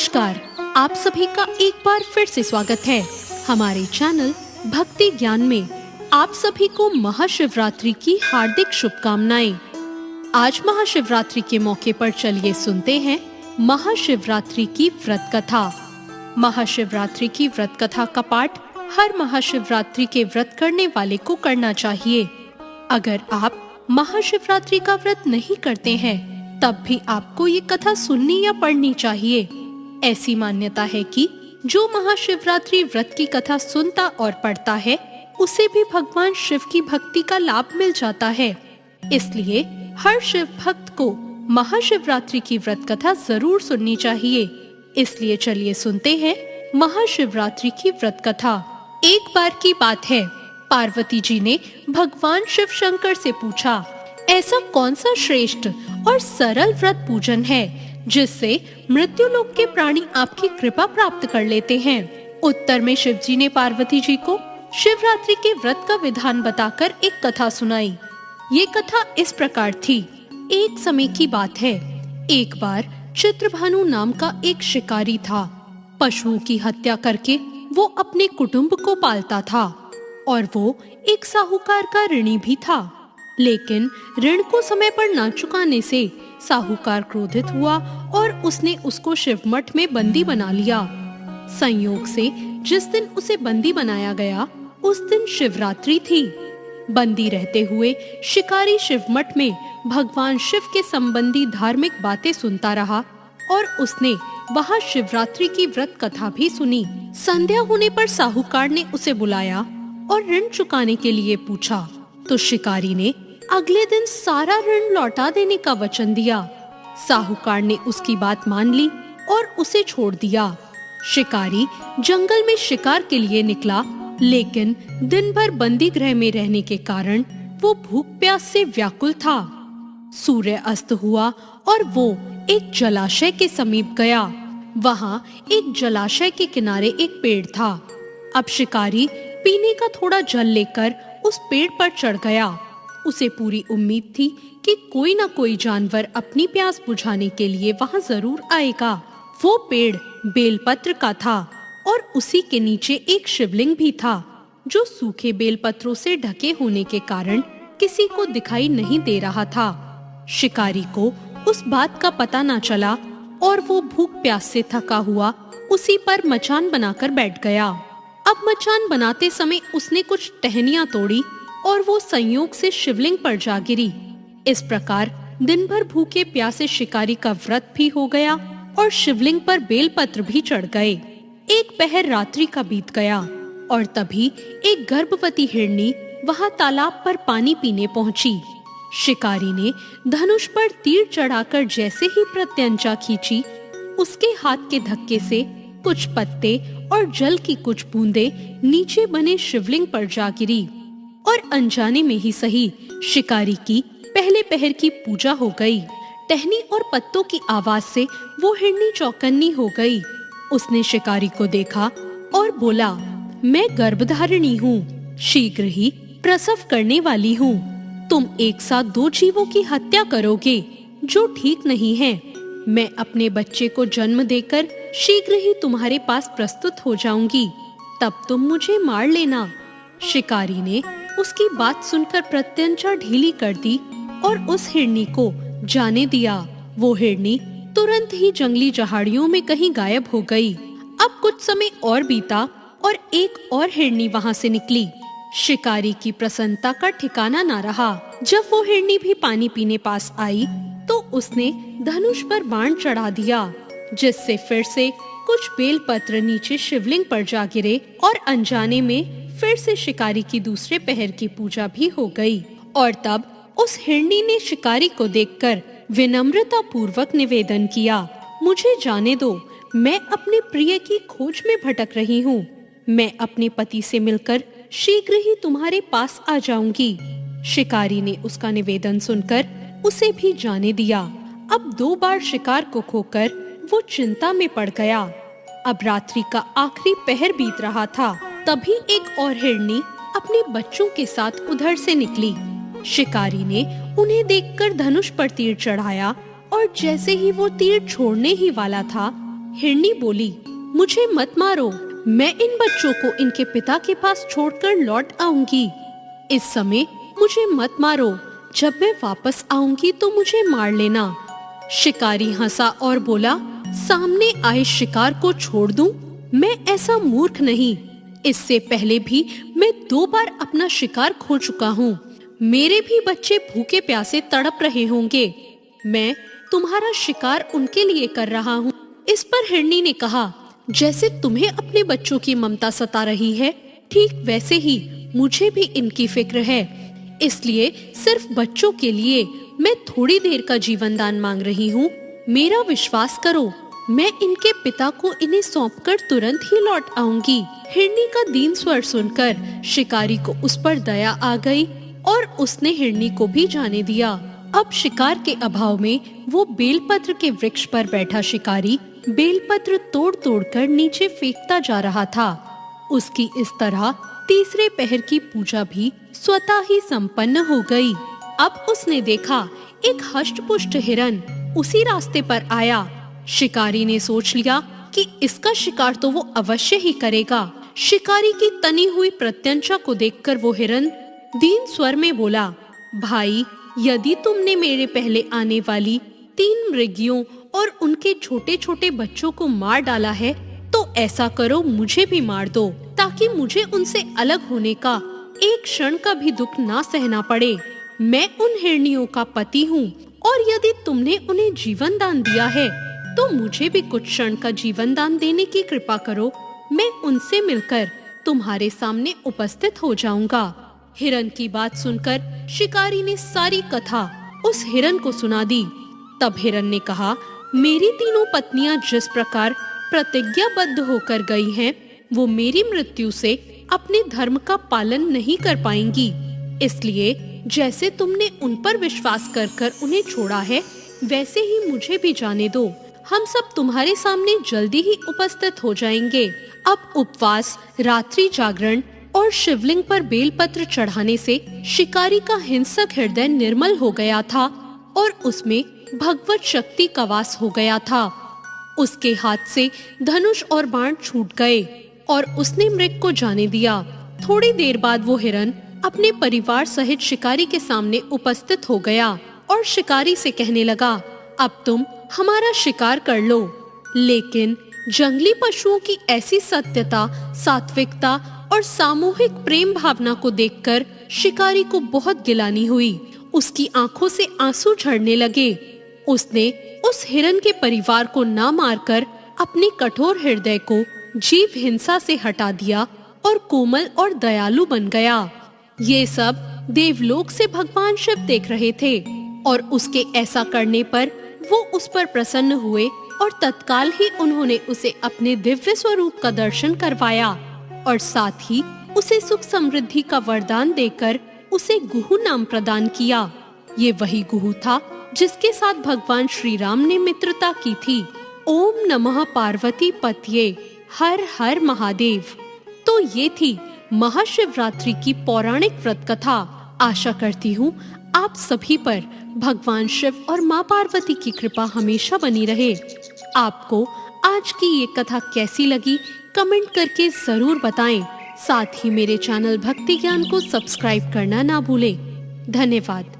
नमस्कार, आप सभी का एक बार फिर से स्वागत है हमारे चैनल भक्ति ज्ञान में। आप सभी को महाशिवरात्रि की हार्दिक शुभकामनाएं। आज महाशिवरात्रि के मौके पर चलिए सुनते हैं महाशिवरात्रि की व्रत कथा। महाशिवरात्रि की व्रत कथा का पाठ हर महाशिवरात्रि के व्रत करने वाले को करना चाहिए। अगर आप महाशिवरात्रि का व्रत नहीं करते हैं तब भी आपको ये कथा सुननी या पढ़नी चाहिए। ऐसी मान्यता है कि जो महाशिवरात्रि व्रत की कथा सुनता और पढ़ता है उसे भी भगवान शिव की भक्ति का लाभ मिल जाता है। इसलिए हर शिव भक्त को महाशिवरात्रि की व्रत कथा जरूर सुननी चाहिए। इसलिए चलिए सुनते हैं महाशिवरात्रि की व्रत कथा। एक बार की बात है, पार्वती जी ने भगवान शिव शंकर से पूछा, ऐसा कौन सा श्रेष्ठ और सरल व्रत पूजन है जिससे मृत्युलोक के प्राणी आपकी कृपा प्राप्त कर लेते हैं। उत्तर में शिव जी ने पार्वती जी को शिवरात्रि के व्रत का विधान बताकर एक कथा सुनाई। ये कथा इस प्रकार थी। एक समय की बात है, एक बार चित्रभानु नाम का एक शिकारी था। पशुओं की हत्या करके वो अपने कुटुंब को पालता था और वो एक साहूकार का ऋणी भी था। लेकिन ऋण को समय पर न चुकाने से साहूकार क्रोधित हुआ और उसने उसको शिवमठ में बंदी बना लिया। संयोग से जिस दिन उसे बंदी बनाया गया उस दिन शिवरात्रि थी। बंदी रहते हुए शिकारी शिवमठ में भगवान शिव के संबंधी धार्मिक बातें सुनता रहा और उसने वहां शिवरात्रि की व्रत कथा भी सुनी। संध्या होने पर साहूकार ने उसे बुलाया और ऋण चुकाने के लिए पूछा तो शिकारी ने अगले दिन सारा ऋण लौटा देने का वचन दिया। साहूकार ने उसकी बात मान ली और उसे छोड़ दिया। शिकारी जंगल में शिकार के लिए निकला, लेकिन दिन भर बंदी गृह में रहने के कारण वो भूख प्यास से व्याकुल था। सूर्य अस्त हुआ और वो एक जलाशय के समीप गया। वहां एक जलाशय के किनारे एक पेड़ था। अब शिकारी पीने का थोड़ा जल लेकर उस पेड़ पर चढ़ गया। उसे पूरी उम्मीद थी कि कोई ना कोई जानवर अपनी प्यास बुझाने के लिए वहां जरूर आएगा। वो पेड़ बेलपत्र का था और उसी के नीचे एक शिवलिंग भी था जो सूखे बेलपत्रों से ढके होने के कारण किसी को दिखाई नहीं दे रहा था। शिकारी को उस बात का पता ना चला और वो भूख प्यास से थका हुआ उसी पर मचान बनाकर बैठ गया। अब मचान बनाते समय उसने कुछ टहनियां तोड़ी और वो संयोग से शिवलिंग पर जा गिरी। इस प्रकार दिन भर भूखे प्यासे शिकारी का व्रत भी हो गया और शिवलिंग पर बेलपत्र भी चढ़ गए। एक पहर रात्रि का बीत गया और तभी एक गर्भवती हिरनी वहां तालाब पर पानी पीने पहुंची। शिकारी ने धनुष पर तीर चढ़ाकर जैसे ही प्रत्यंचा खींची, उसके हाथ के धक्के से कुछ पत्ते और जल की कुछ बूंदे नीचे बने शिवलिंग पर जा गिरी और अनजाने में ही सही शिकारी की पहले पहर की पूजा हो गई। टहनी और पत्तों की आवाज से वो हिरनी चौकन्नी हो गई। उसने शिकारी को देखा और बोला, मैं गर्भधारिणी हूँ, शीघ्र ही प्रसव करने वाली हूँ। तुम एक साथ दो जीवों की हत्या करोगे जो ठीक नहीं है। मैं अपने बच्चे को जन्म देकर शीघ्र ही तुम्हारे पास प्रस्तुत हो जाऊंगी, तब तुम मुझे मार लेना। शिकारी ने उसकी बात सुनकर प्रत्यंचा ढीली कर दी और उस हिरनी को जाने दिया। वो हिरनी तुरंत ही जंगली झाड़ियों में कहीं गायब हो गई। अब कुछ समय और बीता और एक और हिरनी वहां से निकली। शिकारी की प्रसन्नता का ठिकाना ना रहा। जब वो हिरनी भी पानी पीने पास आई तो उसने धनुष पर बाण चढ़ा दिया, जिससे फिर से कुछ बेलपत्र नीचे शिवलिंग पर जा गिरे और अनजाने में फिर से शिकारी की दूसरे पहर की पूजा भी हो गई। और तब उस हिरनी ने शिकारी को देखकर विनम्रता पूर्वक निवेदन किया, मुझे जाने दो, मैं अपने प्रिय की खोज में भटक रही हूँ। मैं अपने पति से मिलकर शीघ्र ही तुम्हारे पास आ जाऊंगी। शिकारी ने उसका निवेदन सुनकर उसे भी जाने दिया। अब 2 बार शिकार को खोकर वो चिंता में पड़ गया। अब रात्रि का आखिरी पहर बीत रहा था। तभी एक और हिरनी अपने बच्चों के साथ उधर से निकली। शिकारी ने उन्हें देखकर धनुष पर तीर चढ़ाया और जैसे ही वो तीर छोड़ने ही वाला था हिरनी बोली, मुझे मत मारो, मैं इन बच्चों को इनके पिता के पास छोड़कर लौट आऊंगी। इस समय मुझे मत मारो, जब मैं वापस आऊंगी तो मुझे मार लेना। शिकारी हंसा और बोला, सामने आए शिकार को छोड़ दूं? मैं ऐसा मूर्ख नहीं। इससे पहले भी मैं 2 बार अपना शिकार खो चुका हूँ। मेरे भी बच्चे भूखे प्यासे तड़प रहे होंगे। मैं तुम्हारा शिकार उनके लिए कर रहा हूँ। इस पर हिरनी ने कहा, जैसे तुम्हें अपने बच्चों की ममता सता रही है, ठीक वैसे ही मुझे भी इनकी फिक्र है। इसलिए सिर्फ बच्चों के लिए मैं थोड़ी देर का जीवन दान मांग रही हूँ। मेरा विश्वास करो, मैं इनके पिता को इन्हें सौंपकर तुरंत ही लौट आऊंगी। हिरनी का दीन स्वर सुनकर शिकारी को उस पर दया आ गई और उसने हिरनी को भी जाने दिया। अब शिकार के अभाव में वो बेलपत्र के वृक्ष पर बैठा शिकारी बेलपत्र तोड़ तोड़ कर नीचे फेंकता जा रहा था। उसकी इस तरह तीसरे पहर की पूजा भी स्वतः ही संपन्न हो गई। अब उसने देखा एक हष्ट-पुष्ट हिरन उसी रास्ते पर आया। शिकारी ने सोच लिया कि इसका शिकार तो वो अवश्य ही करेगा। शिकारी की तनी हुई प्रत्यंचा को देखकर वो हिरन दीन स्वर में बोला, भाई, यदि तुमने मेरे पहले आने वाली 3 मृगियों और उनके छोटे छोटे बच्चों को मार डाला है तो ऐसा करो, मुझे भी मार दो, ताकि मुझे उनसे अलग होने का एक क्षण का भी दुख ना सहना पड़े। मैं उन हिरनियों का पति हूँ और यदि तुमने उन्हें जीवन दान दिया है तो मुझे भी कुछ क्षण का जीवन दान देने की कृपा करो। मैं उनसे मिलकर तुम्हारे सामने उपस्थित हो जाऊंगा। हिरन की बात सुनकर शिकारी ने सारी कथा उस हिरन को सुना दी। तब हिरन ने कहा, मेरी तीनों पत्नियां जिस प्रकार प्रतिज्ञाबद्ध होकर गई हैं, वो मेरी मृत्यु से अपने धर्म का पालन नहीं कर पाएंगी। इसलिए जैसे तुमने उन पर विश्वास कर कर उन्हें छोड़ा है, वैसे ही मुझे भी जाने दो। हम सब तुम्हारे सामने जल्दी ही उपस्थित हो जाएंगे। अब उपवास, रात्रि जागरण और शिवलिंग पर बेलपत्र चढ़ाने से शिकारी का हिंसक हृदय निर्मल हो गया था और उसमें भगवत शक्ति का वास हो गया था। उसके हाथ से धनुष और बाण छूट गए और उसने मृग को जाने दिया। थोड़ी देर बाद वो हिरन अपने परिवार सहित शिकारी के सामने उपस्थित हो गया और शिकारी से कहने लगा, अब तुम हमारा शिकार कर लो। लेकिन जंगली पशुओं की ऐसी सत्यता, सात्विकता और सामूहिक प्रेम भावना को देखकर शिकारी को बहुत गिलानी हुई। उसकी आंखों से आंसू झड़ने लगे। उसने उस हिरन के परिवार को ना मारकर अपने कठोर हृदय को जीव हिंसा से हटा दिया और कोमल और दयालु बन गया। ये सब देवलोक से भगवान शिव देख रहे थे और उसके ऐसा करने पर वो उस पर प्रसन्न हुए और तत्काल ही उन्होंने उसे अपने दिव्य स्वरूप का दर्शन करवाया और साथ ही उसे सुख समृद्धि का वरदान देकर उसे गुहु नाम प्रदान किया। ये वही गुहु था जिसके साथ भगवान श्री राम ने मित्रता की थी। ओम नमः पार्वती पतये, हर हर महादेव। तो ये थी महाशिवरात्रि की पौराणिक व्रत कथा। आशा करती हूँ आप सभी पर भगवान शिव और माँ पार्वती की कृपा हमेशा बनी रहे। आपको आज की ये कथा कैसी लगी कमेंट करके जरूर बताएं। साथ ही मेरे चैनल भक्ति ज्ञान को सब्सक्राइब करना ना भूलें। धन्यवाद।